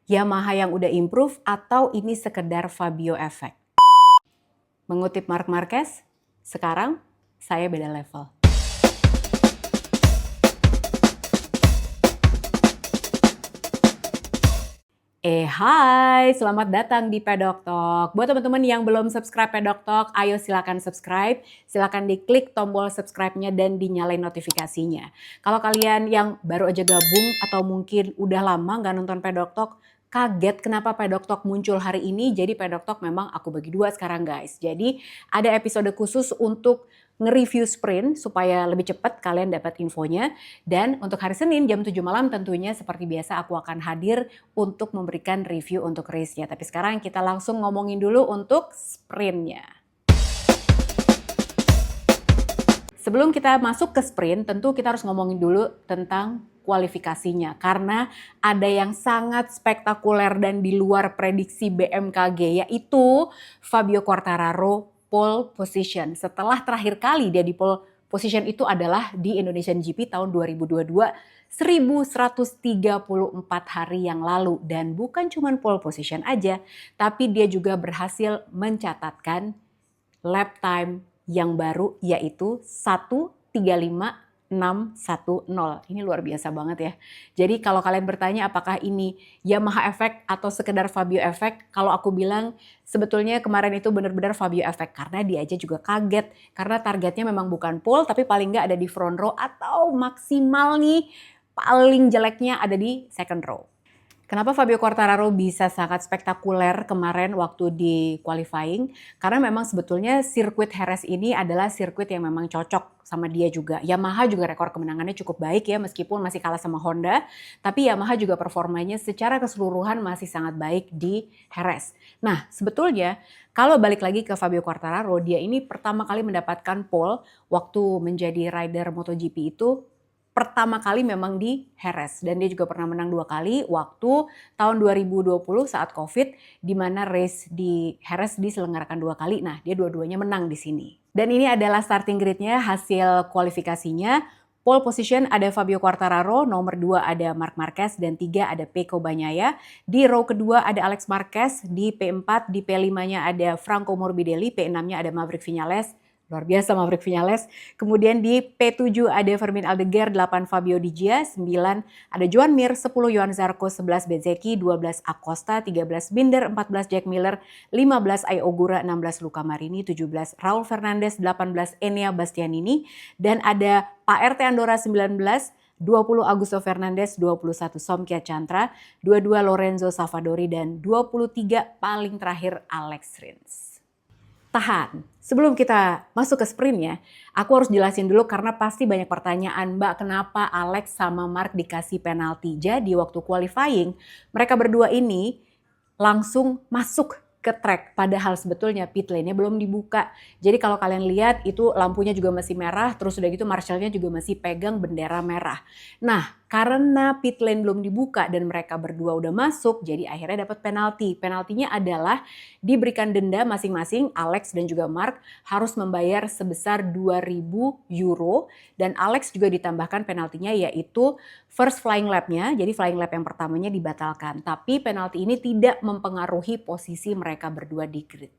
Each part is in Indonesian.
Yamaha yang udah improve atau ini sekedar Fabio Effect? Mengutip Marc Marquez, sekarang saya beda level. Hai, selamat datang di Pedok Talk. Buat teman-teman yang belum subscribe Pedok Talk, ayo silakan subscribe. Silakan diklik tombol subscribe-nya dan dinyalain notifikasinya. Kalau kalian yang baru aja gabung atau mungkin udah lama nggak nonton Pedok Talk, kaget kenapa Pedok Talk muncul hari ini. Jadi Pedok Talk memang aku bagi dua sekarang guys. Jadi ada episode khusus untuk nge-review sprint supaya lebih cepat kalian dapat infonya. Dan untuk hari Senin jam 7 malam tentunya seperti biasa aku akan hadir untuk memberikan review untuk race-nya. Tapi sekarang kita langsung ngomongin dulu untuk sprintnya. Sebelum kita masuk ke sprint, tentu kita harus ngomongin dulu tentang kualifikasinya. Karena ada yang sangat spektakuler dan di luar prediksi BMKG, yaitu Fabio Quartararo pole position. Setelah terakhir kali dia di pole position itu adalah di Indonesian GP tahun 2022, 1134 hari yang lalu. Dan bukan cuma pole position aja, tapi dia juga berhasil mencatatkan lap time yang baru yaitu 1:35.610. Ini luar biasa banget ya. Jadi kalau kalian bertanya apakah ini Yamaha Effect atau sekedar Fabio Effect, kalau aku bilang sebetulnya kemarin itu benar-benar Fabio Effect karena dia aja juga kaget karena targetnya memang bukan pole tapi paling nggak ada di front row atau maksimal nih paling jeleknya ada di second row. Kenapa Fabio Quartararo bisa sangat spektakuler kemarin waktu di qualifying? Karena memang sebetulnya sirkuit Jerez ini adalah sirkuit yang memang cocok sama dia juga. Yamaha juga rekor kemenangannya cukup baik ya meskipun masih kalah sama Honda. Tapi Yamaha juga performanya secara keseluruhan masih sangat baik di Jerez. Nah sebetulnya kalau balik lagi ke Fabio Quartararo, dia ini pertama kali mendapatkan pole waktu menjadi rider MotoGP itu pertama kali memang di Jerez dan dia juga pernah menang 2 kali waktu tahun 2020 saat Covid di mana race di Jerez diselenggarakan 2 kali. Nah, dia dua-duanya menang di sini. Dan ini adalah starting grid-nya hasil kualifikasinya. Pole position ada Fabio Quartararo, nomor 2 ada Marc Marquez dan 3 ada Pecco Bagnaia. Di row kedua ada Alex Marquez, di P4, di P5-nya ada Franco Morbidelli, P6-nya ada Maverick Viñales. Luar biasa Maverick Viñales. Kemudian di P7 ada Fermin Aldeguer, 8 Fabio Di Gia, 9 ada Joan Mir, 10 Johan Zarco, 11 Bezzecchi, 12 Acosta, 13 Binder, 14 Jack Miller, 15 Ai Ogura, 16 Luca Marini, 17 Raul Fernandez, 18 Enea Bastianini, dan ada Pak RT Andorra 19, 20 Augusto Fernandez, 21 Somkia Chantra, 22 Lorenzo Savadori, dan 23 paling terakhir Alex Rins. Tahan, sebelum kita masuk ke sprintnya, aku harus jelasin dulu karena pasti banyak pertanyaan, Mbak kenapa Alex sama Marc dikasih penalti. Jadi waktu qualifying, mereka berdua ini langsung masuk ke track, padahal sebetulnya pit lane-nya belum dibuka. Jadi kalau kalian lihat itu lampunya juga masih merah, terus udah gitu Marshall-nya juga masih pegang bendera merah. Nah, karena pit lane belum dibuka dan mereka berdua udah masuk, jadi akhirnya dapat penalti. Penaltinya adalah diberikan denda masing-masing, Alex dan juga Marc harus membayar sebesar 2.000 euro dan Alex juga ditambahkan penaltinya yaitu first flying lap-nya, jadi flying lap yang pertamanya dibatalkan. Tapi penalti ini tidak mempengaruhi posisi mereka berdua di grid.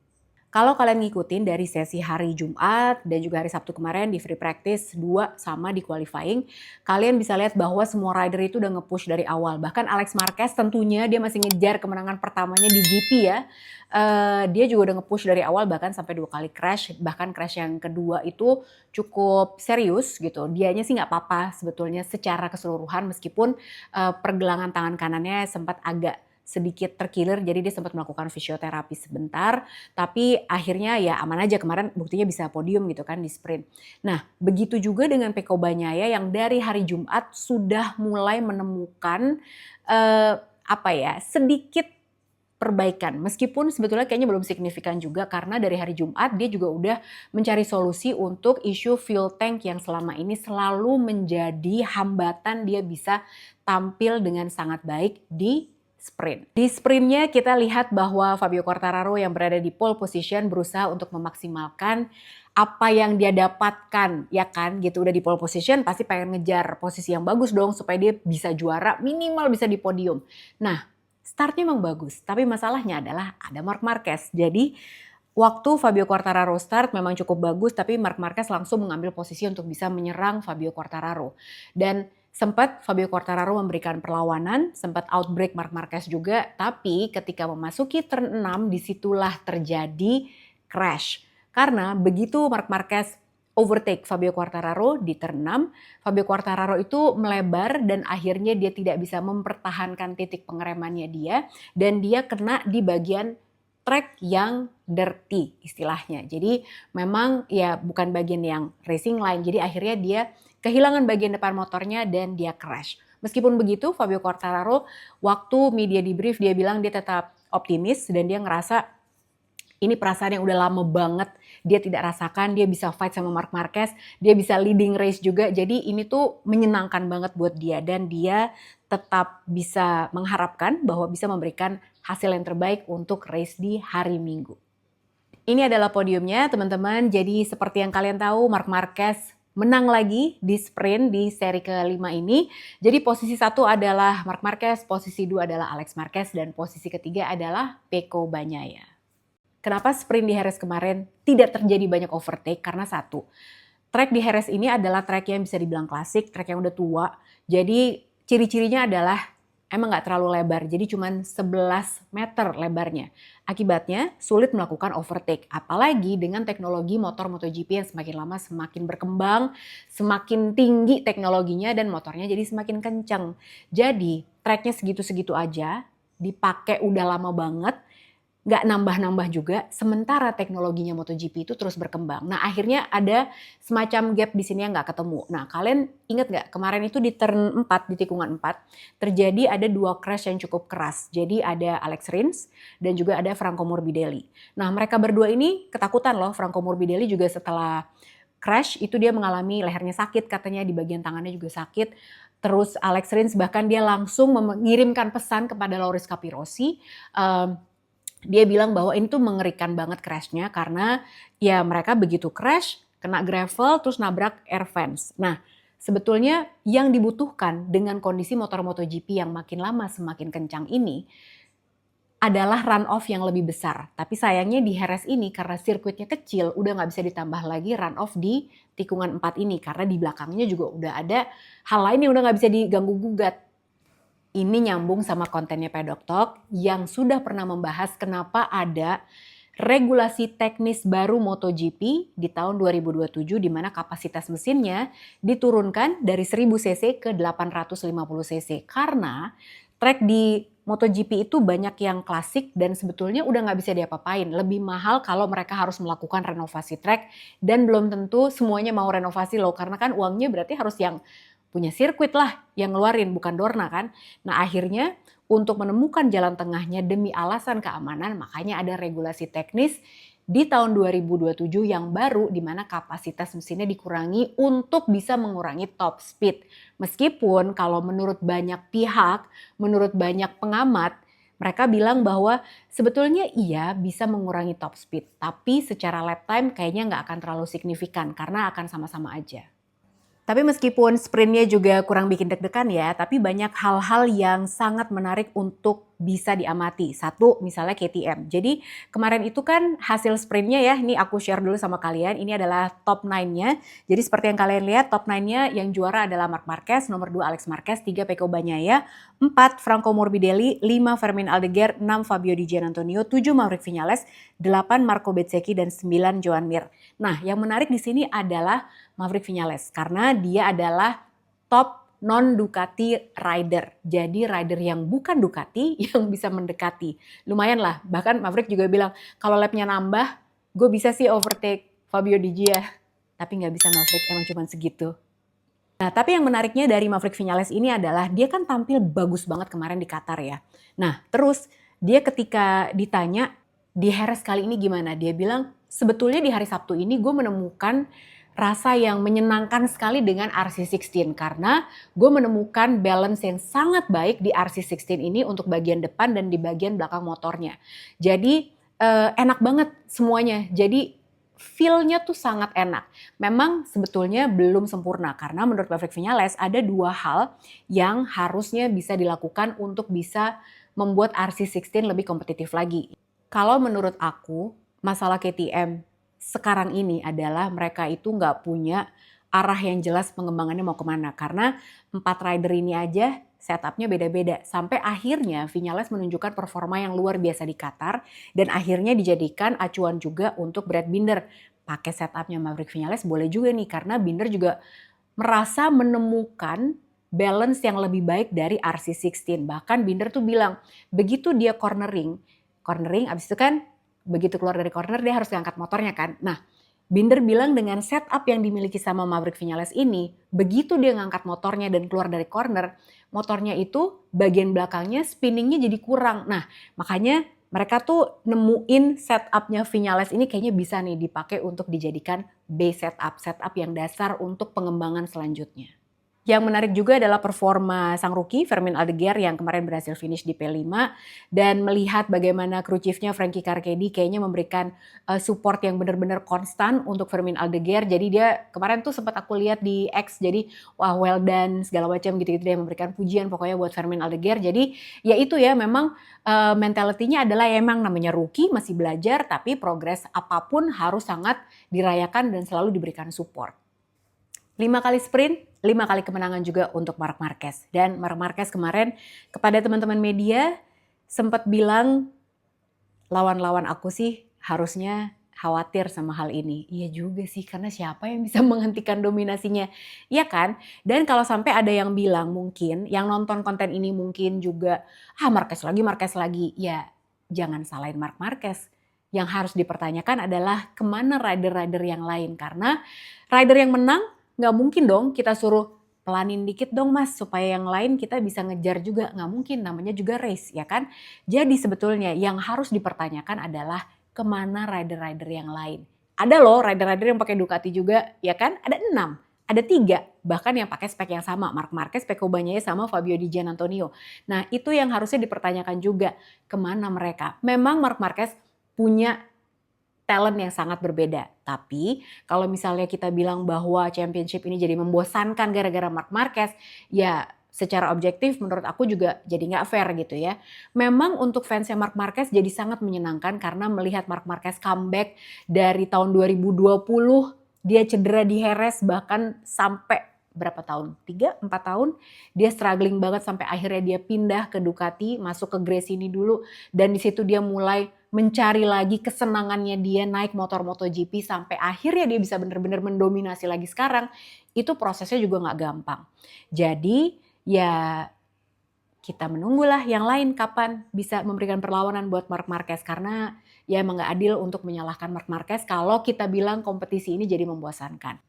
Kalau kalian ngikutin dari sesi hari Jumat dan juga hari Sabtu kemarin di free practice 2 sama di qualifying, kalian bisa lihat bahwa semua rider itu udah nge-push dari awal. Bahkan Alex Marquez tentunya dia masih ngejar kemenangan pertamanya di GP ya. Dia juga udah nge-push dari awal bahkan sampai 2 kali crash. Bahkan crash yang kedua itu cukup serius gitu. Dianya sih nggak apa-apa sebetulnya secara keseluruhan meskipun pergelangan tangan kanannya sempat agak sedikit terkilir, jadi dia sempat melakukan fisioterapi sebentar, tapi akhirnya ya aman aja, kemarin buktinya bisa podium gitu kan di sprint. Nah begitu juga dengan Pecco Bagnaia yang dari hari Jumat sudah mulai menemukan sedikit perbaikan, meskipun sebetulnya kayaknya belum signifikan juga karena dari hari Jumat dia juga udah mencari solusi untuk isu fuel tank yang selama ini selalu menjadi hambatan dia bisa tampil dengan sangat baik di sprint. Di sprintnya kita lihat bahwa Fabio Quartararo yang berada di pole position berusaha untuk memaksimalkan apa yang dia dapatkan, ya kan gitu, udah di pole position pasti pengen ngejar posisi yang bagus dong supaya dia bisa juara, minimal bisa di podium. Nah Startnya memang bagus, tapi masalahnya adalah ada Marc Marquez. Jadi waktu Fabio Quartararo start memang cukup bagus, tapi Marc Marquez langsung mengambil posisi untuk bisa menyerang Fabio Quartararo. Dan sempat Fabio Quartararo memberikan perlawanan, sempat outbreak Marc Marquez juga, tapi ketika memasuki turn 6 disitulah terjadi crash. Karena begitu Marc Marquez overtake Fabio Quartararo di turn 6, Fabio Quartararo itu melebar dan akhirnya dia tidak bisa mempertahankan titik pengeremannya dia, dan dia kena di bagian track yang dirty istilahnya. Jadi memang ya bukan bagian yang racing line, jadi akhirnya dia kehilangan bagian depan motornya dan dia crash. Meskipun begitu, Fabio Quartararo waktu media debrief dia bilang dia tetap optimis dan dia ngerasa ini perasaan yang udah lama banget dia tidak rasakan, dia bisa fight sama Marc Marquez, dia bisa leading race juga, jadi ini tuh menyenangkan banget buat dia dan dia tetap bisa mengharapkan bahwa bisa memberikan hasil yang terbaik untuk race di hari Minggu. Ini adalah podiumnya teman-teman, jadi seperti yang kalian tahu Marc Marquez menang lagi di sprint di seri kelima ini. Jadi posisi 1 adalah Marc Marquez, posisi 2 adalah Alex Marquez, dan posisi ketiga adalah Pecco Bagnaia. Kenapa sprint di Jerez kemarin tidak terjadi banyak overtake? Karena satu, track di Jerez ini adalah track yang bisa dibilang klasik, track yang udah tua. Jadi ciri-cirinya adalah emang nggak terlalu lebar, jadi cuma 11 meter lebarnya. Akibatnya sulit melakukan overtake, apalagi dengan teknologi motor MotoGP yang semakin lama semakin berkembang, semakin tinggi teknologinya dan motornya jadi semakin kencang. Jadi tracknya segitu-segitu aja, dipakai udah lama banget, nggak nambah-nambah juga, sementara teknologinya MotoGP itu terus berkembang. Nah akhirnya ada semacam gap di sini yang nggak ketemu. Nah kalian ingat nggak kemarin itu di turn 4, di tikungan 4, terjadi ada 2 crash yang cukup keras. Jadi ada Alex Rins dan juga ada Franco Morbidelli. Nah mereka berdua ini ketakutan loh, Franco Morbidelli juga setelah crash itu dia mengalami lehernya sakit, katanya di bagian tangannya juga sakit. Terus Alex Rins bahkan dia langsung mengirimkan pesan kepada Loris Capirossi, dia bilang bahwa ini tuh mengerikan banget crashnya karena ya mereka begitu crash, kena gravel terus nabrak air fence. Nah sebetulnya yang dibutuhkan dengan kondisi motor MotoGP yang makin lama semakin kencang ini adalah run off yang lebih besar. Tapi sayangnya di Jerez ini karena sirkuitnya kecil udah gak bisa ditambah lagi run off di tikungan 4 ini. Karena di belakangnya juga udah ada hal lain yang udah gak bisa diganggu gugat. Ini nyambung sama kontennya Paddock Talk yang sudah pernah membahas kenapa ada regulasi teknis baru MotoGP di tahun 2027 di mana kapasitas mesinnya diturunkan dari 1000 cc ke 850 cc. Karena track di MotoGP itu banyak yang klasik dan sebetulnya udah nggak bisa diapa-apain. Lebih mahal kalau mereka harus melakukan renovasi track dan belum tentu semuanya mau renovasi loh. Karena kan uangnya berarti harus yang punya sirkuit lah yang ngeluarin, bukan Dorna kan. Nah akhirnya untuk menemukan jalan tengahnya demi alasan keamanan makanya ada regulasi teknis di tahun 2027 yang baru di mana kapasitas mesinnya dikurangi untuk bisa mengurangi top speed. Meskipun kalau menurut banyak pihak, menurut banyak pengamat, mereka bilang bahwa sebetulnya iya bisa mengurangi top speed. Tapi secara lap time kayaknya nggak akan terlalu signifikan karena akan sama-sama aja. Tapi meskipun sprintnya juga kurang bikin deg-degan ya, tapi banyak hal-hal yang sangat menarik untuk bisa diamati. Satu, misalnya KTM. Jadi kemarin itu kan hasil sprintnya ya, ini aku share dulu sama kalian. Ini adalah top 9-nya. Jadi seperti yang kalian lihat, top 9-nya yang juara adalah Marc Marquez, nomor 2 Alex Marquez, 3 Pecco Bagnaia, 4 Franco Morbidelli, 5 Fermin Aldeguer, 6 Fabio Di Giannantonio, 7 Maverick Viñales, 8 Marco Bezzecchi, dan 9 Joan Mir. Nah yang menarik di sini adalah Maverick Viñales karena dia adalah top non Ducati rider. Jadi rider yang bukan Ducati yang bisa mendekati. Lumayan lah, bahkan Maverick juga bilang kalau lapnya nambah gue bisa sih overtake Fabio Di Gia. Tapi nggak bisa Maverick, emang cuma segitu. Nah tapi yang menariknya dari Maverick Viñales ini adalah dia kan tampil bagus banget kemarin di Qatar ya. Nah terus dia ketika ditanya di Jerez kali ini gimana, dia bilang sebetulnya di hari Sabtu ini gue menemukan rasa yang menyenangkan sekali dengan RC16 karena gue menemukan balance yang sangat baik di RC16 ini untuk bagian depan dan di bagian belakang motornya. Jadi enak banget semuanya. Jadi feel-nya tuh sangat enak. Memang sebetulnya belum sempurna karena menurut Maverick Viñales ada 2 hal yang harusnya bisa dilakukan untuk bisa membuat RC16 lebih kompetitif lagi. Kalau menurut aku, masalah KTM sekarang ini adalah mereka itu nggak punya arah yang jelas pengembangannya mau kemana. Karena 4 rider ini aja setupnya beda-beda. Sampai akhirnya Viñales menunjukkan performa yang luar biasa di Qatar dan akhirnya dijadikan acuan juga untuk Brad Binder. Pakai setupnya Maverick Viñales boleh juga nih karena Binder juga merasa menemukan balance yang lebih baik dari RC16. Bahkan Binder tuh bilang begitu dia cornering abis itu kan begitu keluar dari corner dia harus ngangkat motornya kan. Nah, Binder bilang dengan setup yang dimiliki sama Maverick Viñales ini, begitu dia ngangkat motornya dan keluar dari corner, motornya itu bagian belakangnya spinningnya jadi kurang. Nah, makanya mereka tuh nemuin setupnya Viñales ini kayaknya bisa nih dipakai untuk dijadikan base setup yang dasar untuk pengembangan selanjutnya. Yang menarik juga adalah performa sang rookie Fermin Aldeguer yang kemarin berhasil finish di P5 dan melihat bagaimana crew chiefnya Frankie Carchedi kayaknya memberikan support yang benar-benar konstan untuk Fermin Aldeguer. Jadi dia kemarin tuh sempat aku lihat di X, jadi wah well done segala macam gitu-gitu, dia memberikan pujian pokoknya buat Fermin Aldeguer. Jadi ya itu ya memang mentalitinya adalah ya emang namanya rookie masih belajar tapi progres apapun harus sangat dirayakan dan selalu diberikan support. 5 kali sprint, 5 kali kemenangan juga untuk Marc Marquez. Dan Marc Marquez kemarin kepada teman-teman media sempat bilang lawan-lawan aku sih harusnya khawatir sama hal ini. Iya juga sih karena siapa yang bisa menghentikan dominasinya, iya kan? Dan kalau sampai ada yang bilang mungkin yang nonton konten ini mungkin juga Marquez lagi. Ya jangan salahin Marc Marquez. Yang harus dipertanyakan adalah kemana rider-rider yang lain. Karena rider yang menang nggak mungkin dong kita suruh pelanin dikit dong mas supaya yang lain kita bisa ngejar juga. Nggak mungkin, namanya juga race ya kan. Jadi sebetulnya yang harus dipertanyakan adalah kemana rider-rider yang lain. Ada loh rider-rider yang pakai Ducati juga ya kan, ada 6. Ada 3 bahkan yang pakai spek yang sama, Marc Marquez, Pecco Bagnaia sama Fabio Di Giannantonio. Nah itu yang harusnya dipertanyakan juga, kemana mereka. Memang Marc Marquez punya talent yang sangat berbeda. Tapi kalau misalnya kita bilang bahwa championship ini jadi membosankan gara-gara Marc Marquez, ya secara objektif menurut aku juga jadi nggak fair gitu ya. Memang untuk fansnya Marc Marquez jadi sangat menyenangkan karena melihat Marc Marquez comeback dari tahun 2020, dia cedera di Jerez bahkan sampai berapa tahun? 3-4 tahun. Dia struggling banget sampai akhirnya dia pindah ke Ducati, masuk ke Gresini dulu dan di situ dia mulai mencari lagi kesenangannya dia naik motor MotoGP sampai akhirnya dia bisa benar-benar mendominasi lagi sekarang. Itu prosesnya juga nggak gampang. Jadi ya kita menunggulah yang lain kapan bisa memberikan perlawanan buat Marc Marquez karena ya emang nggak adil untuk menyalahkan Marc Marquez kalau kita bilang kompetisi ini jadi membosankan.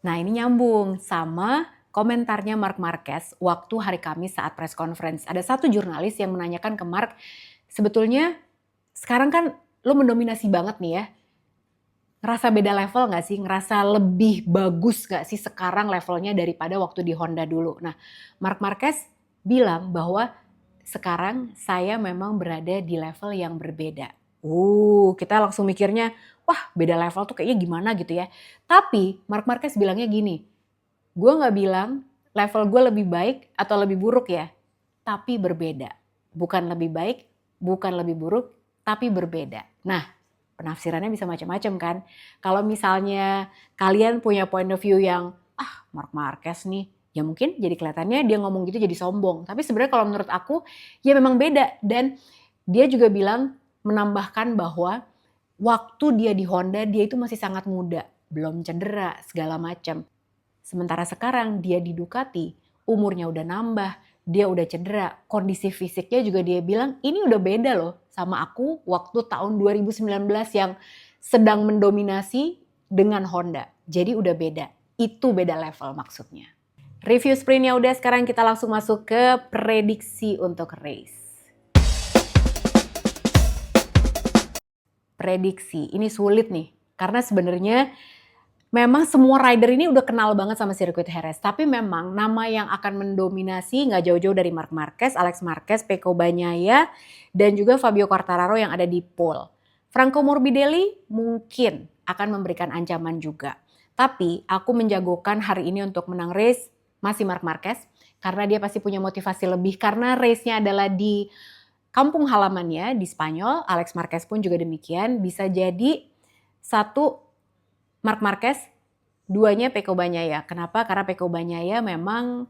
Nah ini nyambung sama komentarnya Marc Marquez waktu hari Kamis saat press conference. Ada satu jurnalis yang menanyakan ke Marc, sebetulnya sekarang kan lo mendominasi banget nih ya. Ngerasa beda level gak sih? Ngerasa lebih bagus gak sih sekarang levelnya daripada waktu di Honda dulu? Nah Marc Marquez bilang bahwa sekarang saya memang berada di level yang berbeda. Kita langsung mikirnya, wah beda level tuh kayaknya gimana gitu ya. Tapi Marc Marquez bilangnya gini, gue gak bilang level gue lebih baik atau lebih buruk ya. Tapi berbeda. Bukan lebih baik, bukan lebih buruk, tapi berbeda. Nah, penafsirannya bisa macam-macam kan. Kalau misalnya kalian punya point of view yang Marc Marquez nih, ya mungkin jadi kelihatannya dia ngomong gitu jadi sombong. Tapi sebenarnya kalau menurut aku ya memang beda. Dan dia juga bilang menambahkan bahwa waktu dia di Honda dia itu masih sangat muda. Belum cedera segala macam. Sementara sekarang dia di Ducati umurnya udah nambah. Dia udah cedera, kondisi fisiknya juga dia bilang ini udah beda loh sama aku waktu tahun 2019 yang sedang mendominasi dengan Honda. Jadi udah beda, itu beda level maksudnya. Review sprintnya udah, sekarang kita langsung masuk ke prediksi untuk race. Prediksi, ini sulit nih karena sebenarnya memang semua rider ini udah kenal banget sama sirkuit Jerez. Tapi memang nama yang akan mendominasi nggak jauh-jauh dari Marc Marquez, Alex Marquez, Pecco Bagnaia, dan juga Fabio Quartararo yang ada di pole. Franco Morbidelli mungkin akan memberikan ancaman juga. Tapi aku menjagokan hari ini untuk menang race masih Marc Marquez. Karena dia pasti punya motivasi lebih. Karena race-nya adalah di kampung halamannya di Spanyol, Alex Marquez pun juga demikian, bisa jadi 1 Marc Marquez, 2-nya Pecco Bagnaia. Kenapa? Karena Pecco Bagnaia memang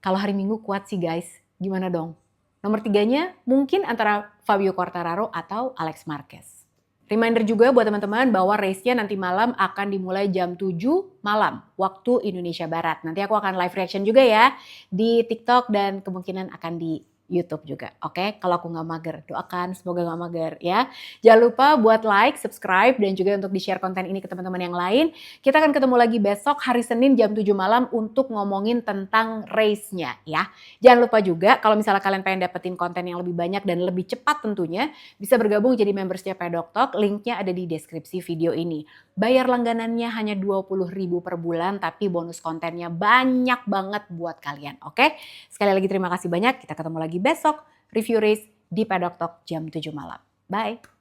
kalau hari Minggu kuat sih guys. Gimana dong? Nomor 3-nya mungkin antara Fabio Quartararo atau Alex Marquez. Reminder juga buat teman-teman bahwa race-nya nanti malam akan dimulai jam 7 malam waktu Indonesia Barat. Nanti aku akan live reaction juga ya di TikTok dan kemungkinan akan di YouTube juga. Oke, kalau aku nggak mager, doakan semoga nggak mager ya. Jangan lupa buat like, subscribe, dan juga untuk di-share konten ini ke teman-teman yang lain. Kita akan ketemu lagi besok hari Senin jam 7 malam untuk ngomongin tentang race-nya ya. Jangan lupa juga kalau misalnya kalian pengen dapetin konten yang lebih banyak dan lebih cepat tentunya, bisa bergabung jadi membersnya Pedok Talk. Linknya ada di deskripsi video ini. Bayar langganannya hanya 20.000 per bulan, tapi bonus kontennya banyak banget buat kalian. Oke? Sekali lagi terima kasih banyak. Kita ketemu lagi besok review race di Pedok Talk jam 7 malam. Bye!